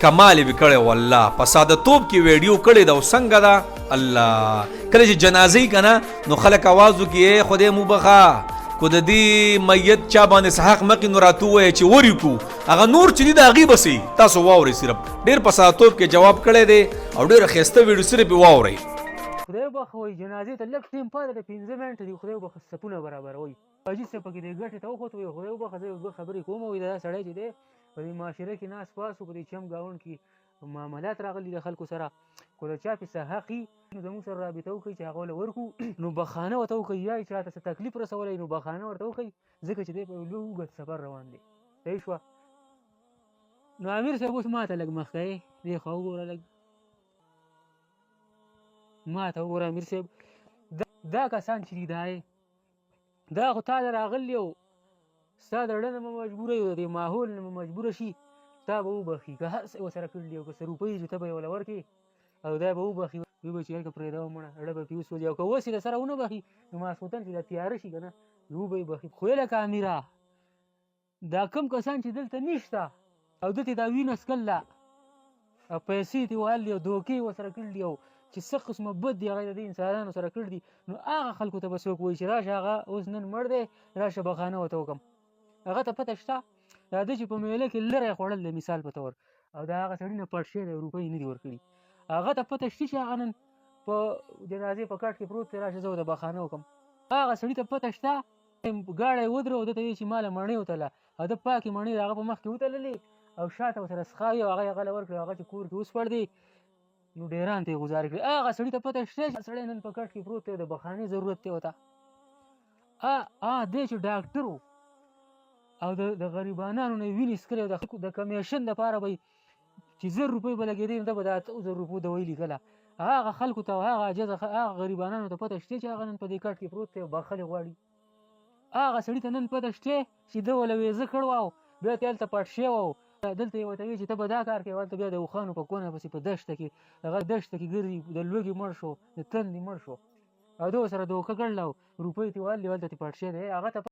کمال به کړی والله په ساده توپ کې ویډیو کړی دا څنګه دا الله کله چې جنازې کنه نو خلک आवाज وکي خدای مو بخا کو د دې میت چا باندې حق مکه نو راتو وای چې وری کو هغه نور چې دی دا غیب سي تاسو واوري صرف ډیر په ساده توپ کې جواب کړی دی او ډیر خسته ویډیو صرف واوري خدای بخوي جنازې ته لږ ټیم پاتې دی 15 منټه دی خدای بخ سپونه برابر وي اجي څه پکې دی ګټه ته وخت وي خدای بخ خبرې کوم وي دا سړی چې دی په دې معاشره کې ناس پاسو په دې چم گاون کې معاملات راغلي د خلکو سره کو د چا په حقي نو زموږ سره رابطه وکړي چې هغه ورکو نو بخانه وته وکړي یا چې تاسو تکلیف رسولای نو بخانه ورته وکړي ځکه چې دی په لوګت سفر روان دی صحیح شو نو امیر صاحب اوس ماته لګ مخکې دی خو وګوره لګ ماته وګوره امیر صاحب دا کسان چې دی دا خو تا راغلی او ستا د ړنه مجبوره یو د ماحول نه مجبوره شي تا به وبخي که هر څه ورسره کړي او که څه روپۍ چې ته به یې وله ورکړې او دا به وبخي وی به چې هلکه پرېږده مړه اړه به پرې وسوځي او که اوس یې درسره ونه بخي نو ماسخوتن چې دا تیاره شي که نه نو به یې بخي خو یې لکه امیره دا کم کسان چې دلته نشته او دلته دا وینه څکله او پیسې دې وهلې او دوکې ورسره کړي او چې څه قسمه بد دي هغه د انسانانو سره کړي دي نو هغه خلکو ته به څوک وایي چې راشه هغه اوس نن مړ دی راشه بخانه ورته وکړم هغه ته پته شته دا ده چې په میله کې لرې خوړل دی مثال په طور او دا هغه سړي نه پټ شوی دی روپۍ نه دي ورکړي هغه ته پته شته چې هغه نن په جنازې په کټ کې پروت دی راشه زه ورته بخانه وکړم هغه سړي ته پته شته ګاډی یې ودرو ده ته وایي چې ماله مڼې وتله او ده پاکې مڼې د هغه په مخ کې وتللې او شاته ورسره څښاوي او هغه یې هغه ورکړې هغه چې کور کې اوس پړ دی نو ډیران ته یې ګزارې کړي هغه سړي ته پته شته چې سړی نن په کټ کې پروت دی د بخانې ضرورت دی ورته دی چې ډاکټر و او د غریبانانو نه وینې څکلې او د کمیشن دپاره به چې 1000 روپۍ به لګېدې نو ده به د 8000 روپو دوۍ لیکله هغه خلکو ته هغه عاجزه هغه غریبانانو ته پته شته چې هغه نن په دې کټ کې پروت دی او بخښلې غواړي هغه سړي ته نن پته شته چې ده وله ویزه کړی وه او بیا ته هلته پټ شوی و دلته یې ورته وایي چې ته به دا کار کوې هلته بیا د اوښانو په کونه پسې په دښته کې هغه دښته کې ګرځي د لوږې مړ شو د تندې مړ شو او ده ورسره دوکه کړله او روپۍ ترې وهلې هلته ترې پټ شوی دی هغه ته